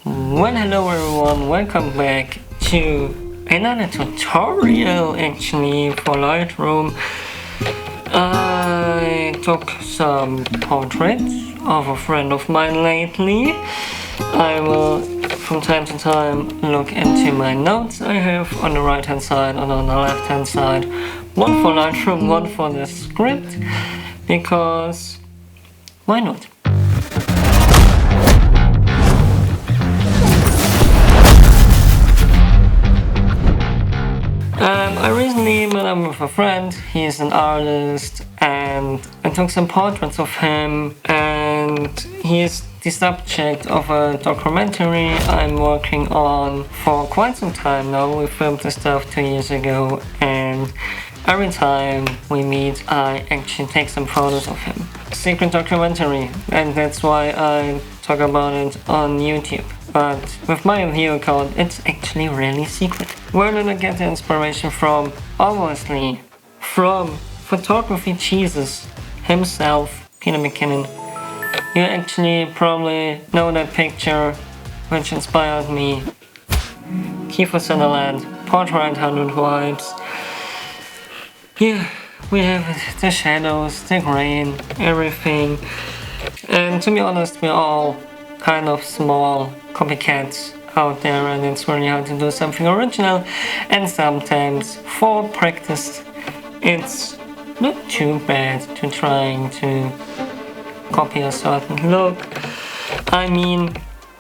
Well, hello everyone, welcome back to another tutorial actually for Lightroom. I took some portraits of a friend of mine lately. I will from time to time look into my notes I have on the right hand side and on the left hand side. One for Lightroom, one for the script, because why not? I recently met up with a friend. He's an artist, and I took some portraits of him, and he's the subject of a documentary I'm working on for quite some time now. We filmed this stuff 2 years ago, and every time we meet I actually take some photos of him. Secret documentary, and that's why I talk about it on YouTube. But with my view account, it's actually really secret. Where did I get the inspiration from? Obviously, from photography Jesus himself, Peter McKinnon. You actually probably know that picture which inspired me. Kiefer Sutherland, Portrait 100 Vibes. Yeah, we have the shadows, the grain, everything. And to be honest, we're all kind of small copycats out there, and it's really hard to do something original, and sometimes for practice it's not too bad to trying to copy a certain look. I mean,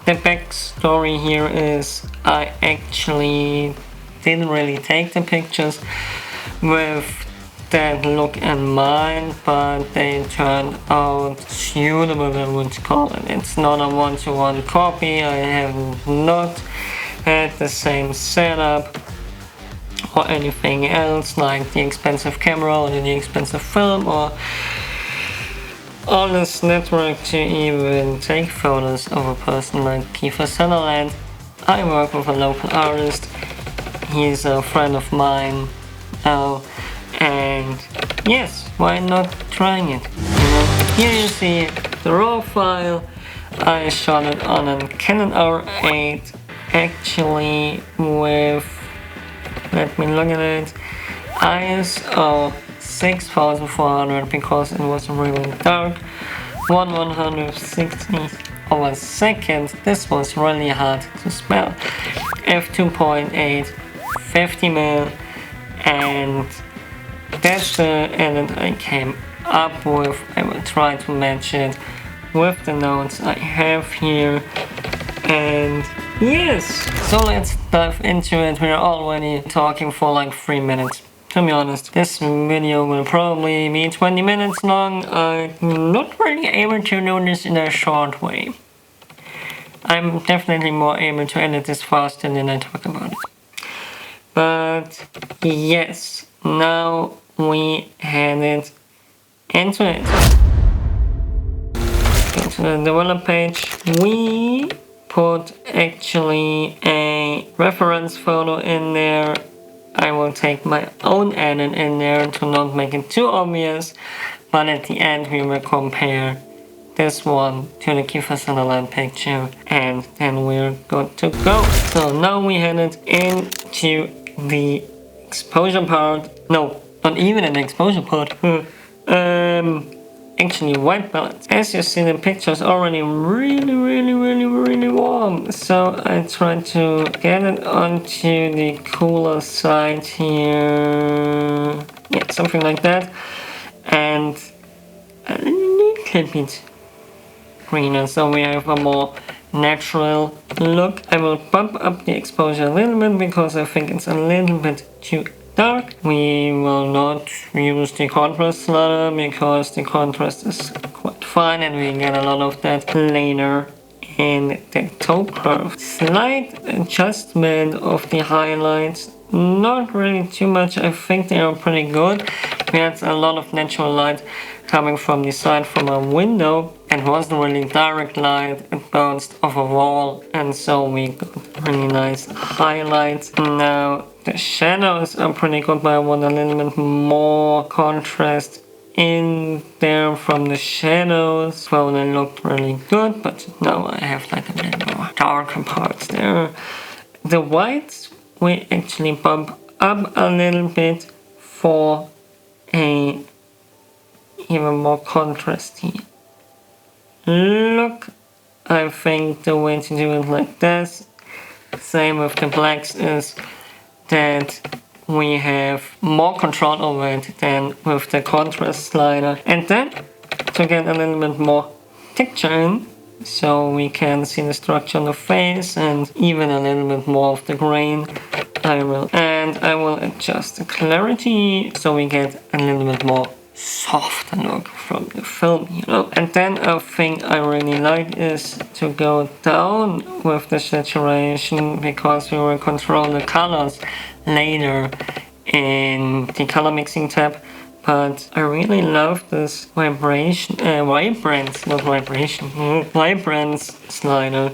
the backstory here is I actually didn't really take the pictures with that look in mind, but they turned out suitable, I would call it. It's not a one-to-one copy. I have not had the same setup or anything else, like the expensive camera or the expensive film or all this network to even take photos of a person like Kiefer Sutherland. I work with a local artist. He's a friend of mine now. And yes, why not trying it? Here you see the raw file. I shot it on a Canon R8, actually with, let me look at it, ISO 6400, because it was really dark. 1/160th of a second. This was really hard to spell. f2.8, 50mm, and that's the edit I came up with. I will try to match it with the notes I have here. And yes, so let's dive into it. We're already talking for like 3 minutes. To be honest, this video will probably be 20 minutes long. I'm not really able to do this in a short way. I'm definitely more able to edit this faster than I talk about it. But yes, now we headed into it. Go to the develop page. We put actually a reference photo in there. I will take my own edit in there to not make it too obvious, but at the end we will compare this one to the Kiefer Sutherland picture, and then we're good to go. So now we headed into the exposure part. No, not even an exposure part. Actually white balance. As you see, the picture is already really warm. So I tried to get it onto the cooler side here. Yeah, something like that. And a little bit greener, so we have a more natural look. I will bump up the exposure a little bit because I think it's a little bit too dark. We will not use the contrast slider because the contrast is quite fine, and we get a lot of that later in the toe curve. Slight adjustment of the highlights, not really too much. I think they are pretty good. We had a lot of natural light coming from the side from a window, and wasn't really direct light. It bounced off a wall, and so we got really nice highlights. Now the shadows are pretty good, but I want a little bit more contrast in there from the shadows. Well, they looked really good, but now I have like a little more darker parts there. The whites we actually bump up a little bit for a even more contrasty look. I think the way to do it like this, same with the blacks, is that we have more control over it than with the contrast slider. And then to get a little bit more texture in, so we can see the structure on the face and even a little bit more of the grain, I will adjust the clarity so we get a little bit more soft look from the film, you know. And then a thing I really like is to go down with the saturation, because we will control the colors later in the color mixing tab. But I really love this vibrance slider.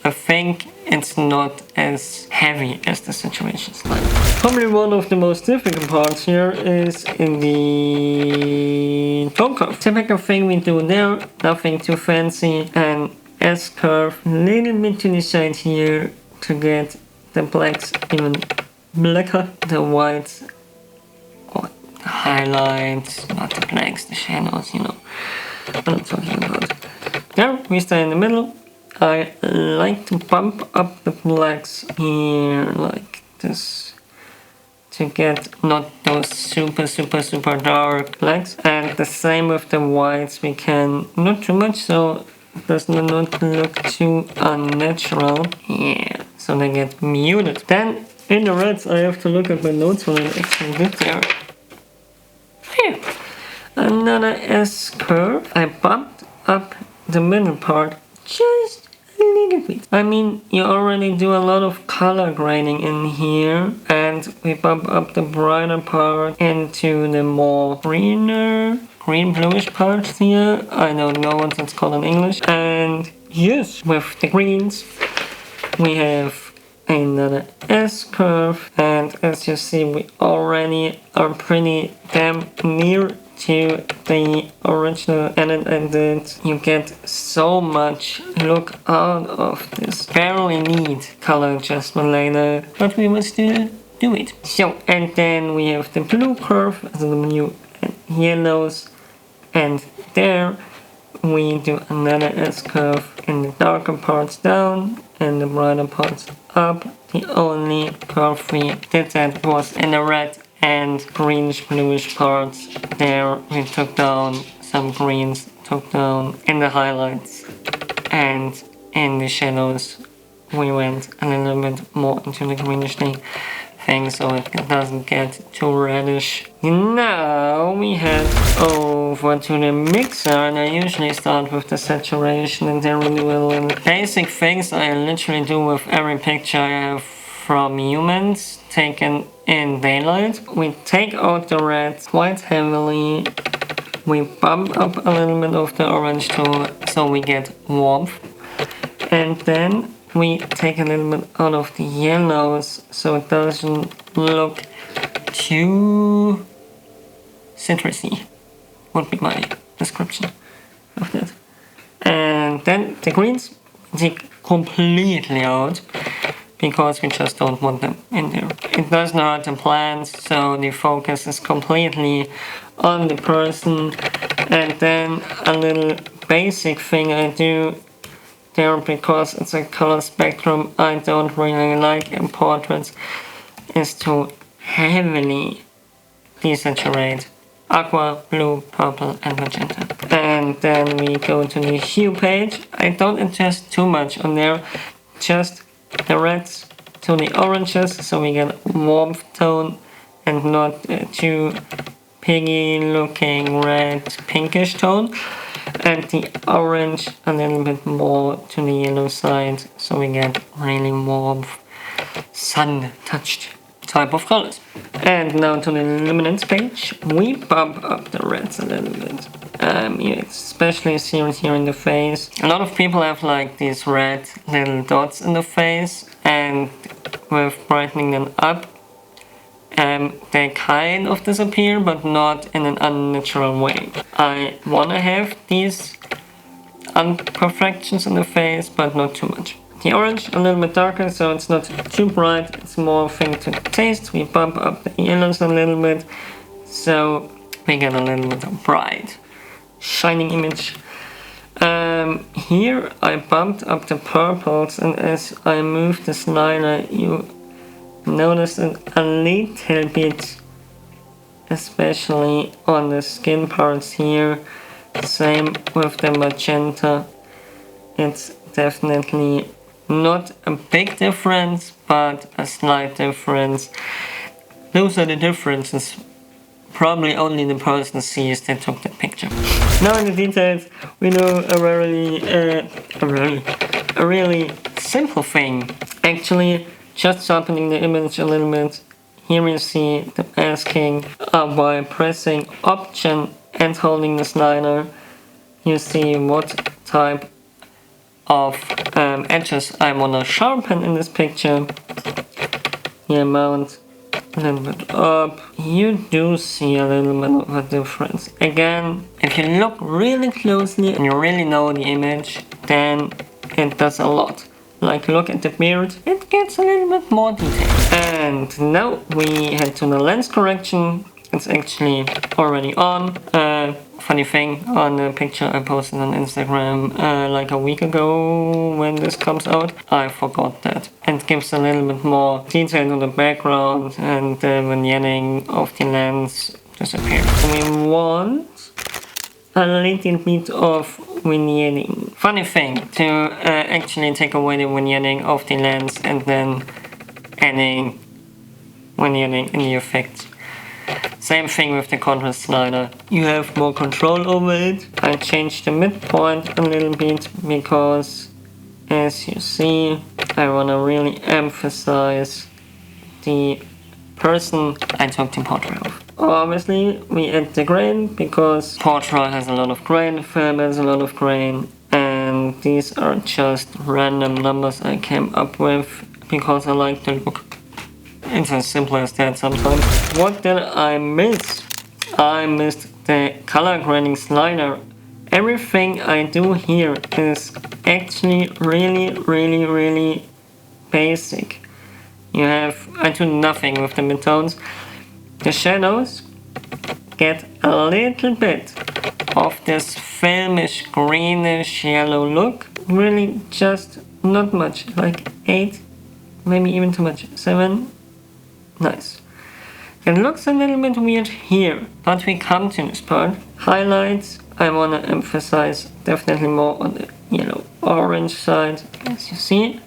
I think it's not as heavy as the saturation slider. Probably one of the most difficult parts here is in the tone curve. Typical thing we do there, nothing too fancy, and S-curve a little bit to the side here to get the blacks even blacker, the whites or the highlights, not the blacks, the shadows, you know what I'm talking about. There, we stay in the middle. I like to bump up the blacks here like this to get not those super dark blacks, and the same with the whites. We can not too much so it does not look too unnatural. Yeah, so they get muted. Then in the reds I have to look at my notes what I actually did there. Here, another S curve. I bumped up the middle part just a little bit. I mean, you already do a lot of color grading in here, and we bump up the brighter part into the more green bluish parts here. I don't know what it's called in English. And yes, with the greens we have another S curve, and as you see we already are pretty damn near to the original edit. You get so much look out of this. Barely need color adjustment later, but we will still do it. So, and then we have the blue curve, the new yellows, and there we do another S curve in the darker parts down and the brighter parts up. The only curve we did that was in the red and greenish bluish parts. There we took down some greens, took down in the highlights, and in the shadows we went a little bit more into the greenish thing, so it doesn't get too reddish. Now we head over to the mixer, and I usually start with the saturation and then we do a little basic things I literally do with every picture I have from humans taken in daylight. We take out the red quite heavily, we bump up a little bit of the orange too, so we get warmth, and then we take a little bit out of the yellows so it doesn't look too citrusy, would be my description of that. And then the greens we take completely out, because we just don't want them in there. It doesn't hurt the plants, so the focus is completely on the person. And then a little basic thing I do there, because it's a color spectrum I don't really like in portraits, is to heavily desaturate aqua, blue, purple and magenta. And then we go to the hue page. I don't adjust too much on there, just the reds to the oranges, so we get a warmth tone and not too piggy looking red pinkish tone, and the orange a little bit more to the yellow side, so we get really warm sun touched type of colors. And now to the luminance page, we bump up the reds a little bit. Especially seen here in the face. A lot of people have like these red little dots in the face, and with brightening them up they kind of disappear, but not in an unnatural way. I wanna have these imperfections in the face, but not too much. The orange a little bit darker, so it's not too bright, it's more thing to taste. We bump up the yellows a little bit, so we get a little bit of bright, shining image. Here I bumped up the purples, and as I move the slider, you notice it a little bit, especially on the skin parts here. Same with the magenta. It's definitely not a big difference, but a slight difference. Those are the differences probably only the person sees that took the picture. Now in the details, we know a really simple thing. Actually, just sharpening the image a little bit. Here you see the masking by pressing Option and holding the slider. You see what type of edges I want to sharpen in this picture. The amount a little bit up. You do see a little bit of a difference. Again, if you look really closely and you really know the image, then it does a lot. Like look at the beard, it gets a little bit more detail. And now we head to the lens correction. It's actually already on. Funny thing, on the picture I posted on Instagram like a week ago when this comes out, I forgot that. It gives a little bit more detail to the background, and the vignetting of the lens disappears. We want a little bit of vignetting. Funny thing, to actually take away the vignetting of the lens and then adding vignetting in the effects. Same thing with the contrast slider. You have more control over it. I changed the midpoint a little bit because, as you see, I want to really emphasize the person I took the portrait of. Obviously, we add the grain because Portra has a lot of grain, film has a lot of grain, and these are just random numbers I came up with because I like the look. It's as simple as that sometimes. What did I miss? I missed the color grading slider. Everything I do here is actually really basic. I do nothing with the midtones. The shadows get a little bit of this filmish greenish yellow look. Really just not much, like 8, maybe even too much, 7. Nice. It looks a little bit weird here, but we come to this part. Highlights, I want to emphasize definitely more on the yellow orange side. As you see,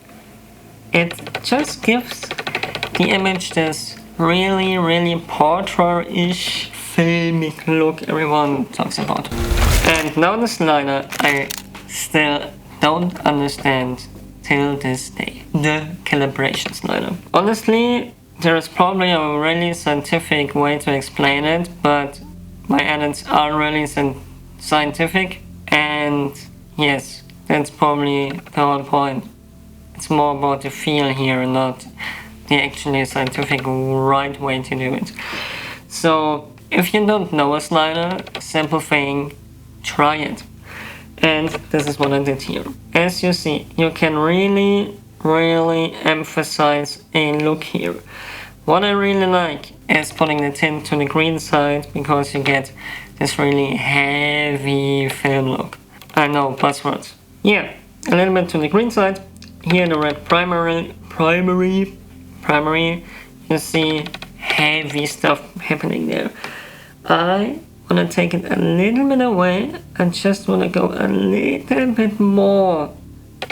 it just gives the image this really portrait-ish filmic look everyone talks about. And now the slider, I still don't understand till this day. The calibration slider. Honestly, there is probably a really scientific way to explain it, but my edits are really scientific, and yes, that's probably the whole point. It's more about the feel here, not the actually scientific right way to do it. So if you don't know a slider, simple thing, try it. And this is what I did here. As you see, you can really emphasize a look here. What I really like is putting the tint to the green side because you get this really heavy film look. I know, buzzwords. Yeah, a little bit to the green side. Here the red primary, you see heavy stuff happening there. I want to take it a little bit away and just want to go a little bit more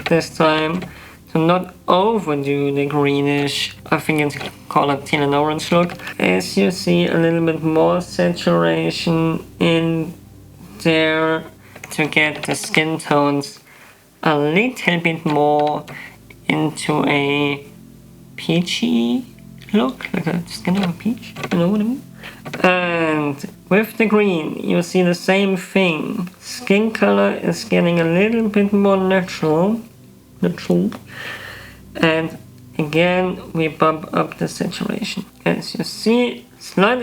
this time to not overdo the greenish, I think it's called a teal and orange look. As you see, a little bit more saturation in there to get the skin tones a little bit more into a peachy look, like a skin of a peach, you know what I mean? And with the green, you see the same thing. Skin color is getting a little bit more natural. And again we bump up the saturation. As you see, slight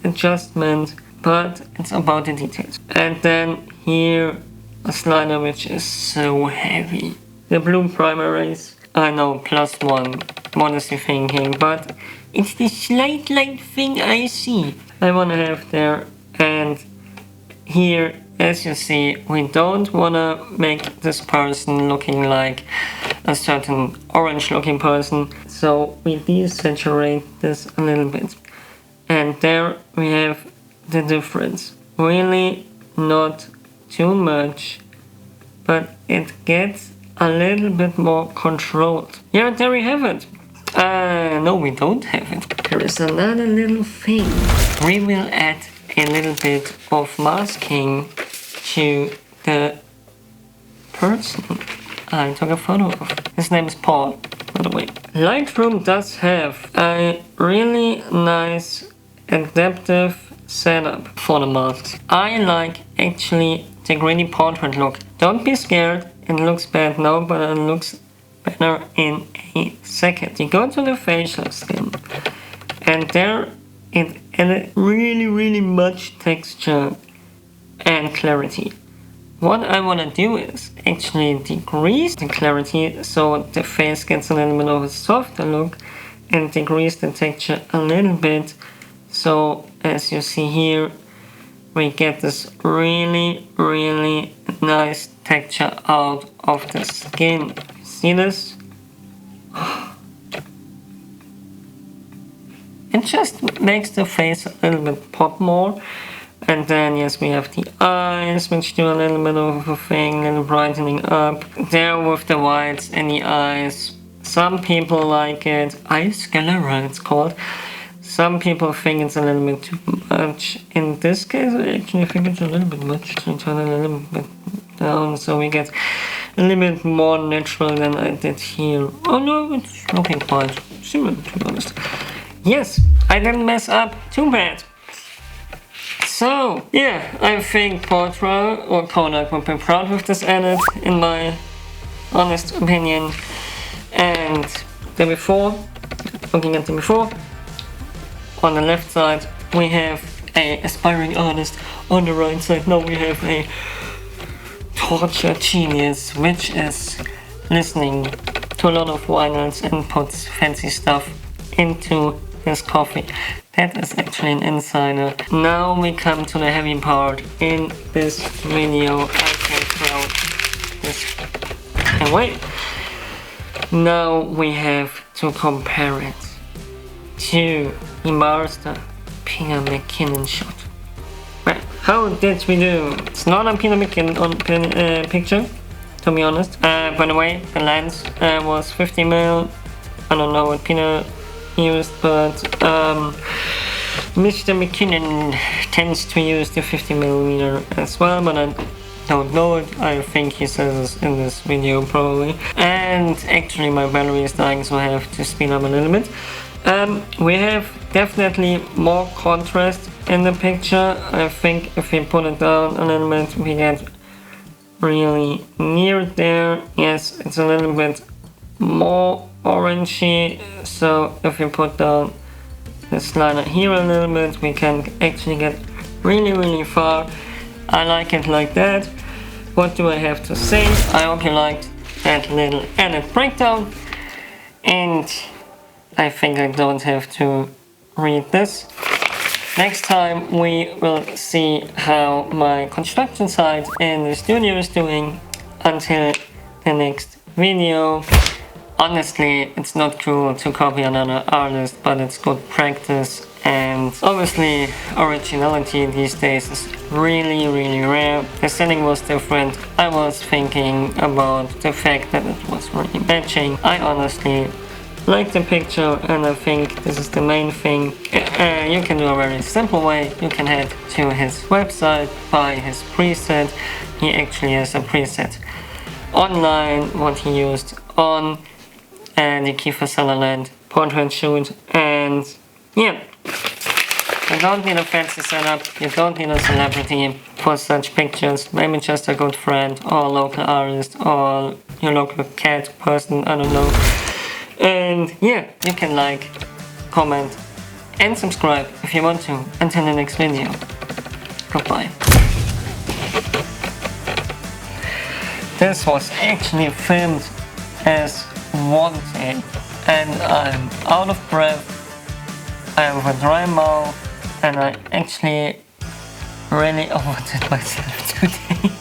adjustment, but it's about the details. And then here a slider which is so heavy. The blue primaries, I know, +1, modestly thinking, but it's the slight light thing I see I want to have there. And here, as you see, we don't want to make this person looking like a certain orange looking person, so we desaturate this a little bit. And there we have the difference. Really not too much, but it gets a little bit more controlled. Yeah, there we have it. No, we don't have it. There is another little thing. We will add a little bit of masking to the person I took a photo of. His name is Paul, by the way. Lightroom does have a really nice adaptive setup for the masks. I like actually the grainy portrait look. Don't be scared, it looks bad now, but it looks better in a second. You go to the facial skin, and there it added really much texture and clarity. What I want to do is actually decrease the clarity so the face gets a little bit of a softer look, and decrease the texture a little bit, so as you see here we get this really nice texture out of the skin. See this? It just makes the face a little bit pop more. And then yes, we have the eyes, which do a little bit of a thing, a little brightening up. There with the whites in the eyes. Some people like it. Eye sclera it's called. Some people think it's a little bit too much. In this case, I actually think it's a little bit much. So turn it a little bit down so we get a little bit more natural than I did here. Oh no, it's looking quite similar, to be honest. Yes, I didn't mess up too bad. So, yeah, I think Portra or Kodak would be proud with this edit, in my honest opinion. And the before, looking at the before, on the left side we have a aspiring artist, on the right side now we have a torture genius, which is listening to a lot of vinyls and puts fancy stuff into his coffee. That is actually an insider. Now we come to the heavy part in this video. I can throw this away. Now we have to compare it to the master Peter McKinnon shot. Well, how did we do? It's not a Peter McKinnon picture, to be honest. By the way, the lens was 50mm. I don't know what Peter used, but Mr. McKinnon tends to use the 50mm as well, but I don't know it. I think he says in this video probably. And actually my battery is dying, so I have to speed up a little bit. We have definitely more contrast in the picture. I think if we put it down a little bit, we get really near there. Yes, it's a little bit more orangey, so if we put down the slider here a little bit, we can actually get really far. I like it like that. What do I have to say? I hope you liked that little edit breakdown, and I think I don't have to read this. Next time we will see how my construction site in the studio is doing. Until the next video. Honestly, it's not cool to copy another artist, but it's good practice, and obviously originality these days is really rare. The setting was different. I was thinking about the fact that it was really matching. I honestly like the picture, and I think this is the main thing. You can do a very simple way. You can head to his website, buy his preset. He actually has a preset online, what he used on the Kiefer Sutherland portrait shoot, and yeah, you don't need a fancy setup, you don't need a celebrity for such pictures, maybe just a good friend or a local artist or your local cat person, I don't know. And yeah, you can like, comment and subscribe if you want to. Until the next video. Goodbye. This was actually filmed as one take, and I'm out of breath, I have a dry mouth, and I actually really overdid myself today.